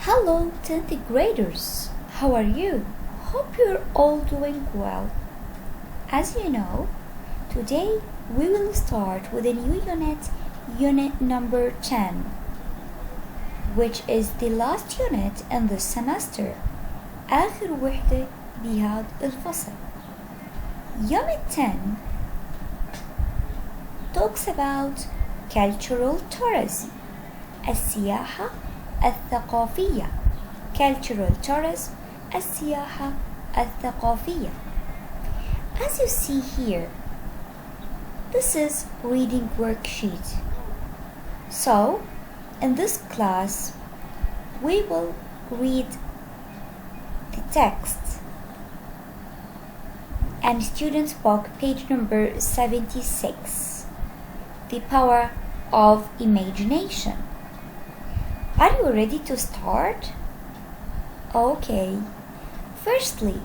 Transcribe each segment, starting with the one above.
Hello 10th graders, how are you? Hope you're all doing well. As you know, today we will start with a new unit number 10, which is the last unit in the semester. آخر وحدة بهذا الفصل. Unit 10 talks about cultural tourism, السياحة الثقافية. Cultural tourism, السياحة الثقافية. As you see here, this is reading worksheet. So, in this class, we will read the text and students book page number 76, The Power of Imagination. Are you ready to start? Okay. Firstly,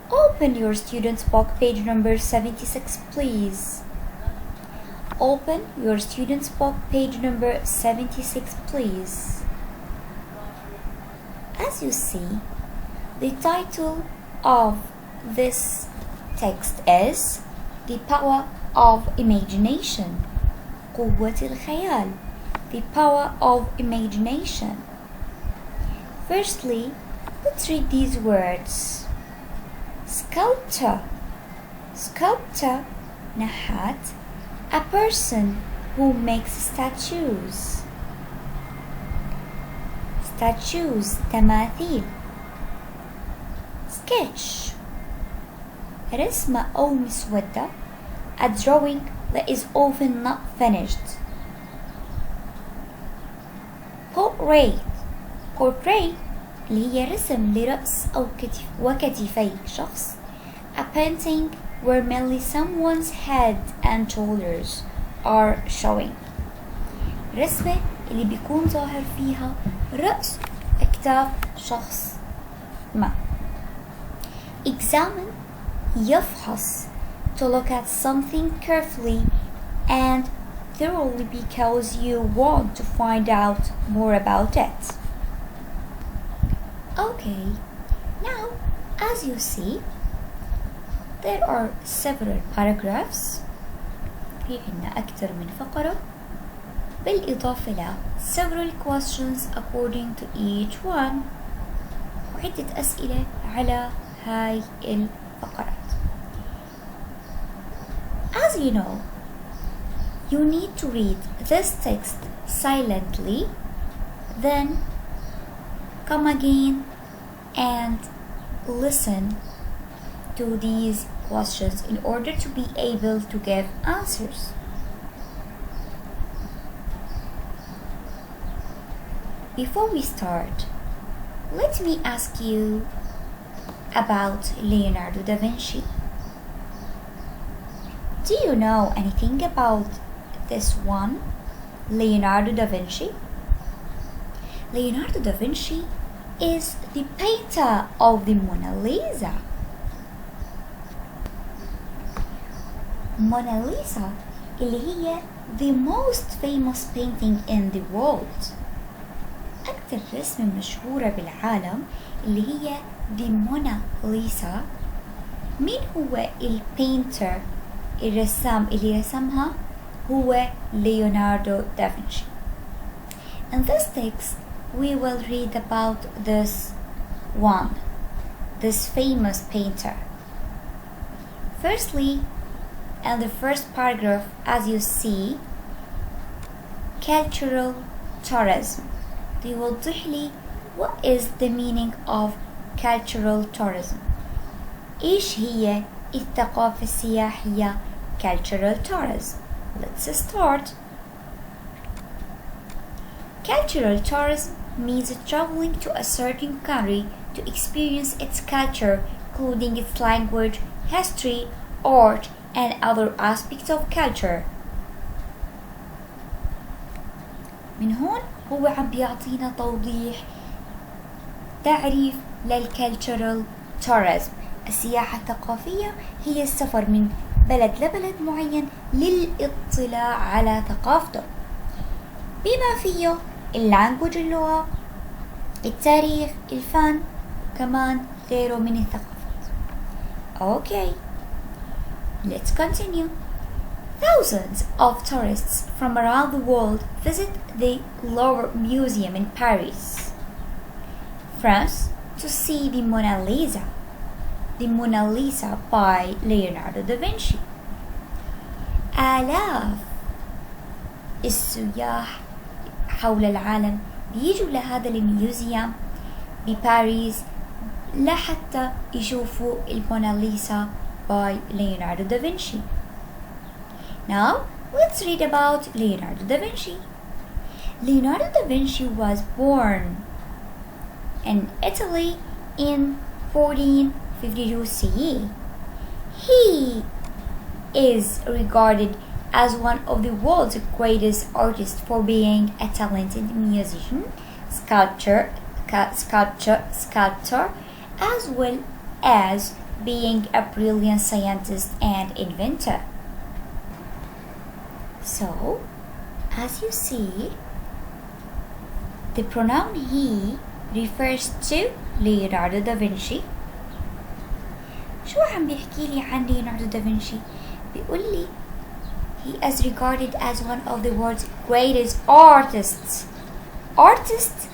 open your student's book page number 76, please. Open your student's book page number 76, please. As you see, the title of this text is The Power of Imagination. قوة الخيال. The power of imagination. Firstly, let's read these words. Sculptor. Sculptor, نحات, a person who makes statues. Statues, تماثيل. Sketch. رسمة أو مسودة, a drawing that is often not finished. Portrait. Portrait اللي هي رسم لرأس أو وكتفي شخص. A painting where mainly someone's head and shoulders are showing. رسمة اللي بيكون ظاهر فيها رأس أكتاف شخص ما. Examine, يفحص, to look at something carefully and thoroughly because you want to find out more about it. Okay, now as you see, there are several paragraphs. في عنا أكثر من فقرة بالإضافة إلى several questions according to each one وعدة أسئلة على هاي الفقرات. As you know, you need to read this text silently, then come again and listen to these questions in order to be able to give answers. Before we start, let me ask you about Leonardo da Vinci. Do you know anything about this one, Leonardo da Vinci? Leonardo da Vinci is the painter of the Mona Lisa. Mona Lisa اللي هي the most famous painting in the world. أكثر رسمة مشهورة بالعالم اللي هي the Mona Lisa. مين هو البينتر الرسام اللي رسمها؟ هو ليوناردو دا فينشي. In this text, we will read about this famous painter. Firstly, in the first paragraph, as you see, cultural tourism. يوضح لي what is the meaning of cultural tourism. إيش هي الثقافة السياحية cultural tourism? Let's start. Cultural tourism means traveling to a certain country to experience its culture, including its language, history, art, and other aspects of culture. من هون هو عم بيعطينا توضيح تعريف للcultural tourism. السياحة الثقافية هي السفر من بلد لبلد معين للاطلاع على ثقافته بما فيه اللغة التاريخ، الفن، وكمان غيره من الثقافات. Okay, let's continue. Thousands of tourists from around the world visit the Louvre Museum in Paris, France, to see the Mona Lisa. The Mona Lisa by Leonardo Da Vinci. آلاف السياح حول العالم بيجوا لهذا الميوزيوم بباريس لحتى يشوفوا الموناليزا by Leonardo da Vinci. Now let's read about Leonardo da Vinci. Leonardo da Vinci was born in Italy in 1452 CE. He is regarded as one of the world's greatest artists for being a talented musician, sculptor, as well as being a brilliant scientist and inventor. So, as you see, the pronoun he refers to Leonardo da Vinci. شو عم بيحكي لي عن ليوناردو دافنشي؟ بيقول لي he is regarded as one of the world's greatest artists. Artist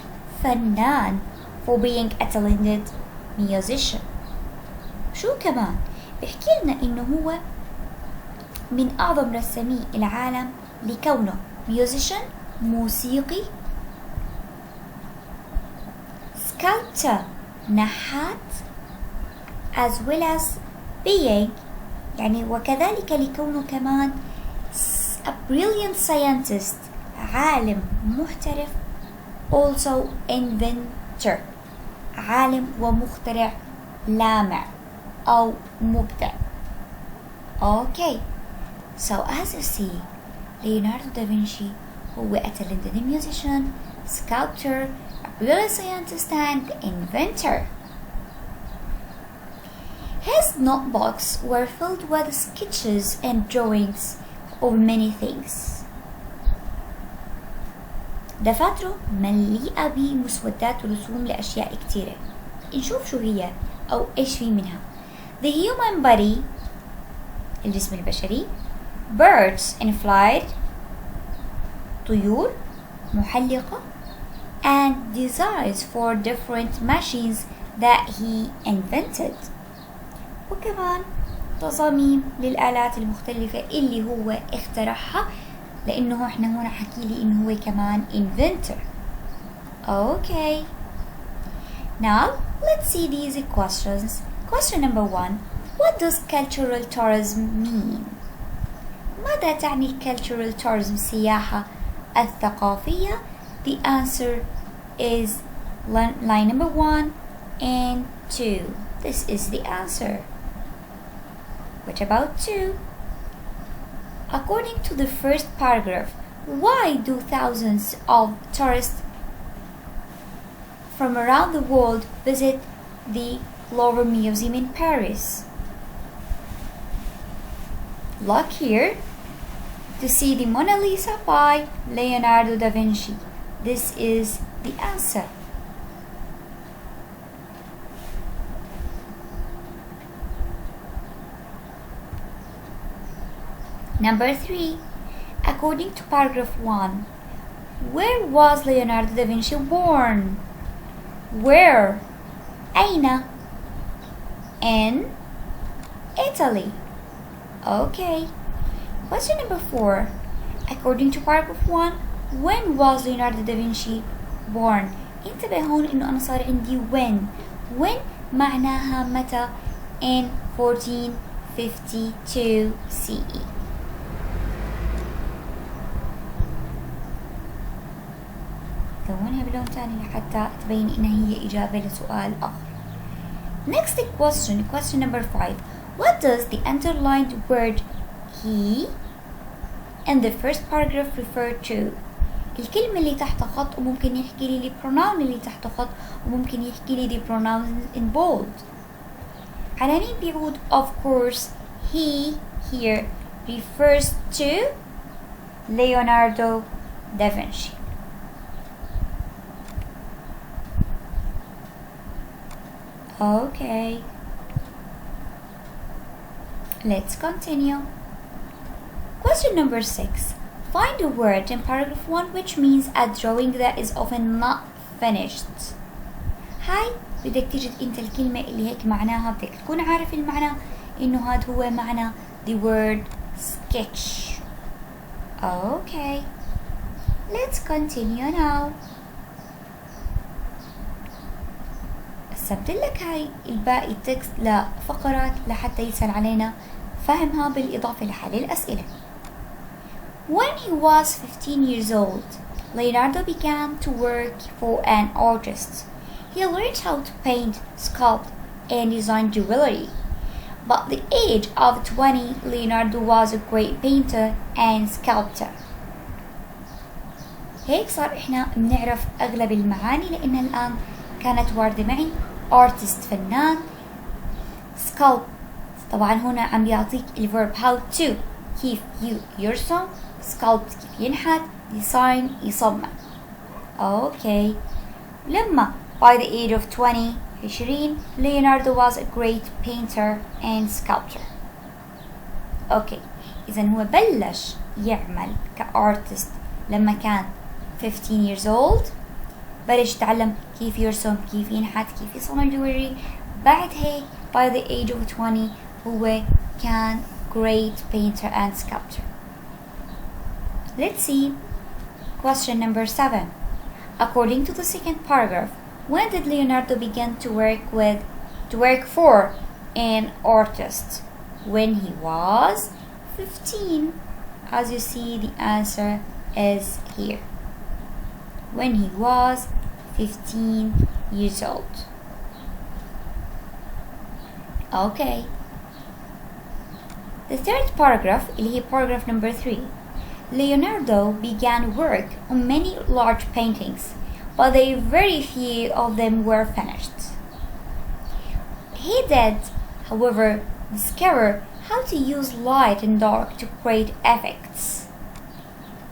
فنان for being a talented musician. شو كمان؟ بيحكي لنا إنه هو من أعظم رسامي العالم لكونه musician موسيقي، sculptor نحات، as well as being يعني وكذلك لكونه كمان a brilliant scientist عالم محترف، also inventor عالم ومخترع لامع أو مبدع. Okay, so as you see, Leonardo da Vinci هو a talented musician, sculptor, a brilliant scientist and inventor. His notebooks were filled with sketches and drawings of many things. دفاتره مليئة بمسودات ورسوم لأشياء كتيرة. نشوف شو هي أو إيش في منها. The human body الجسم البشري، birds in flight طيور محلقة، and designs for different machines that he invented. وكمان تصاميم للآلات المختلفة اللي هو اخترعها، لأنه احنا هنا حكي لي إنه هو كمان inventor. Okay. Now let's see these questions. Question number 1. What does cultural tourism mean? ماذا تعني cultural tourism السياحة الثقافية? The answer is line number 1 and 2. This is the answer. What about 2? According to the first paragraph, why do thousands of tourists from around the world visit the Louvre Museum in Paris? Look here to see the Mona Lisa by Leonardo da Vinci. This is the answer. Number 3. According to paragraph 1, where was Leonardo da Vinci born? Where? أين? In Italy. Okay. Question number 4. According to paragraph 1, when was Leonardo da Vinci born? انتبه هون إنه أنا صار عندي when معناها متى in 1452 CE. لونها بلون تاني لحتى تبين إنها هي إجابة لسؤال آخر. Next question number 5. What does the underlined word he in the first paragraph refer to? الكلمة اللي تحت خط وممكن يحكي لي البروناون اللي تحت خط وممكن يحكي لي the pronouns in bold. على مين بيعود؟ Of course he here refers to Leonardo da Vinci. Okay. Let's continue. Question number 6. Find a word in paragraph 1 which means a drawing that is often not finished. هاي بدك تجد انت الكلمة اللي هيك معناها بدك تكون عارف المعنى انه هذا هو معنى the word sketch. Okay. Let's continue now. قسمت لك هاي الباقي التكست لفقرات لحتى يسهل علينا فهمها بالإضافة لحل الأسئلة. When he was 15 years old, Leonardo began to work for an artist. He learned how to paint, sculpt, and design jewelry. By the age of 20, Leonardo was a great painter and sculptor. هيك صار احنا بنعرف اغلب المعاني لانها الان كانت واردة معي. artist فنان، sculpt طبعا هنا عم بيعطيك الverb how to كيف يرسم، sculpt كيف ينحت، design يصمم. اوكي. لما by the age of 20 Leonardo was a great painter and sculptor. اوكي، اذا هو بلش يعمل كارتست لما كان 15 years old، بلش يتعلم كيف يرسم، كيف ينحت، كيف يصمم جويلري. بعد هيك by the age of 20 هو كان great painter and sculptor. Let's see question number 7. According to the second paragraph, when did Leonardo begin to work for an artist? When he was 15. As you see, the answer is here. When he was 15 years old. Okay. The third paragraph, اللي هي paragraph number 3. Leonardo began work on many large paintings, but very few of them were finished. He did, however, discover how to use light and dark to create effects.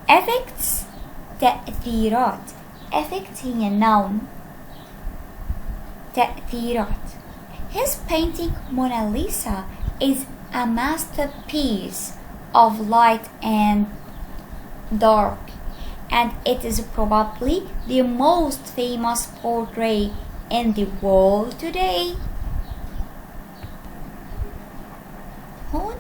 Effects تأثيرات. Effect هي noun. تأثيرات. His painting Mona Lisa is a masterpiece of light and dark, and it is probably the most famous portrait in the world today. هون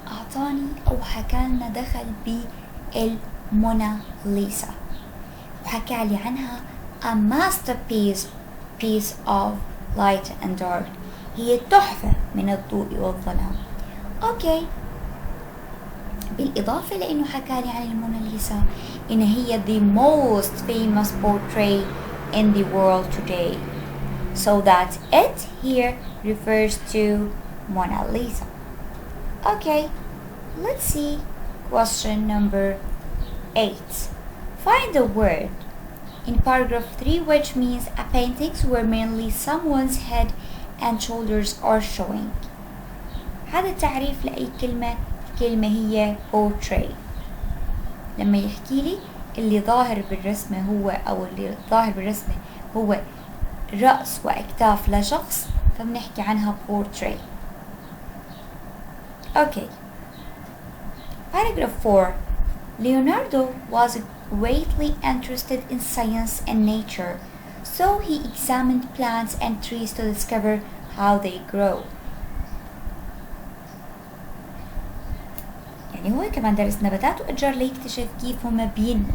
أعطاني أو حكالنا دخل بالموناليزا وحكالي عنها a masterpiece piece of light and dark. هي تحفة من الضوء والظلام. أوكي. بالإضافة لأنه حكالي عن الموناليزا إن هي the most famous portrait in the world today, so that it here refers to Mona Lisa. Okay, let's see question number 8. Find the word in paragraph 3 which means a paintings where mainly someone's head and shoulders are showing. هذا تعريف لأي كلمة. كلمة هي portrait. لما يحكي لي اللي ظاهر بالرسمة هو أو اللي ظاهر بالرسمة هو رأس وأكتاف لشخص فبنحكي عنها portrait. Okay. Paragraph 4. Leonardo was greatly interested in science and nature, so he examined plants and trees to discover how they grow. يعني هو كمان درس نباتات وأشجار ليكتشف كيف هما بينمو.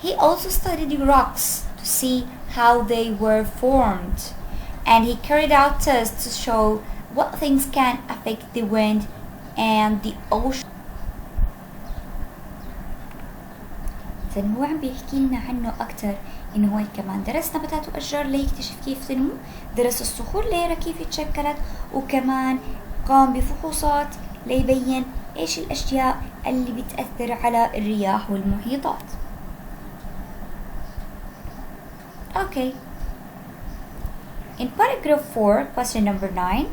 He also studied rocks to see how they were formed, and he carried out tests to show what things can affect the wind and the ocean. إذن هو عم بيحكي لنا عنه أكتر إنه هو كمان درس نباتات وأشجار ليكتشف كيف تنمو، درس الصخور ليرى كيف اتشكلت، وكمان قام بفحوصات ليبين إيش الأشياء اللي بتأثر على الرياح والمحيطات. Okay. In paragraph 4, question number 9,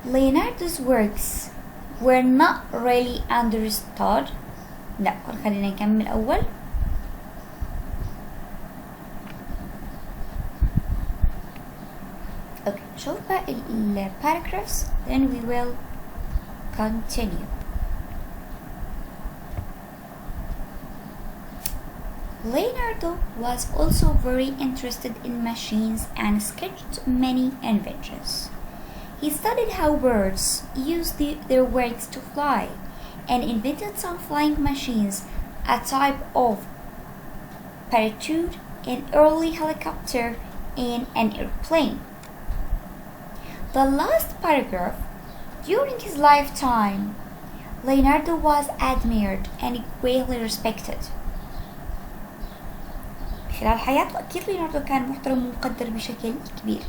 Leonardo's works were not really understood لا خلينا نكمل أول. اوكي شوف بقى paragraphs then we will continue. Leonardo was also very interested in machines and sketched many inventions. He studied how birds use their wings to fly and invented some flying machines, a type of parachute, an early helicopter, and an airplane. The last paragraph, during his lifetime, Leonardo was admired and greatly respected. خلال حياته أكيد ليوناردو كان محترم ومقدر بشكل كبير.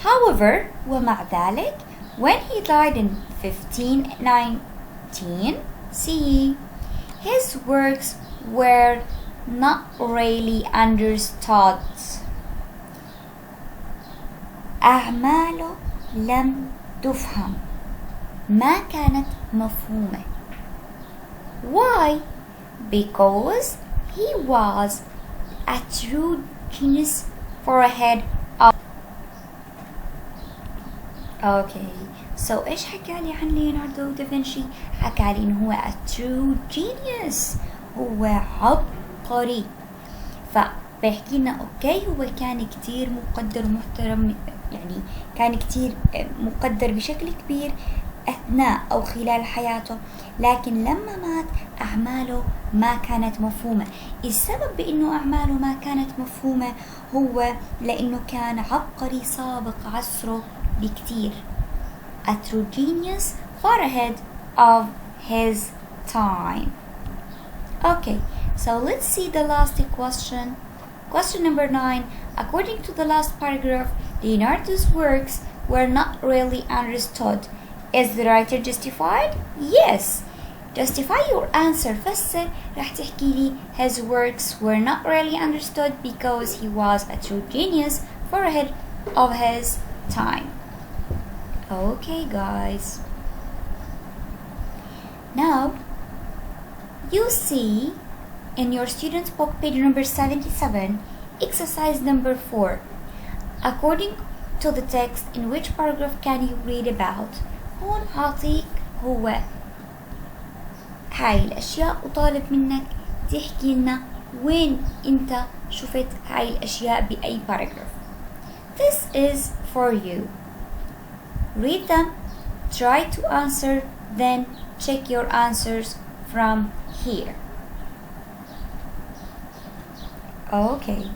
However, ومع ذلك, when he died in 1519 CE, his works were not really understood. أعماله لم تفهم، ما كانت مفهومة. Why? Because he was a true genius for a head of. Okay, so إيش حكى لي عن ليوناردو دافنشي؟ حكى لي إنه هو a true genius، هو عبقري. فبيحكي لنا أوكي هو كان كتير مقدر ومحترم، يعني كان كتير مقدر بشكل كبير أثناء أو خلال حياته، لكن لما مات أعماله ما كانت مفهومة. السبب بأنه أعماله ما كانت مفهومة هو لأنه كان عبقري سابق عصره بكتير. A true genius far ahead of his time. Okay, so let's see the last question. Question number 9. According to the last paragraph, Leonardo's works were not really understood. Is the writer justified? Yes. Justify your answer. فسر. راح تحكي لي his works were not really understood because he was a true genius far ahead of his time. Okay guys. Now you see in your student's book page number 77 exercise number 4. According to the text, in which paragraph can you read about? هون عاطيك هو هاي الأشياء وطالب منك تحكي لنا وين أنت شفت هاي الأشياء بأي paragraph. This is for you. Read them, try to answer, then check your answers from here. Okay.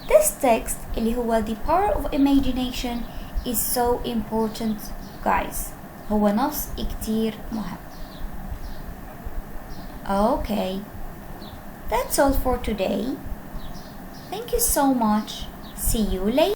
This text اللي هو the power of imagination is so important guys. هو نص كتير مهم. Okay. That's all for today. Thank you so much. See you later.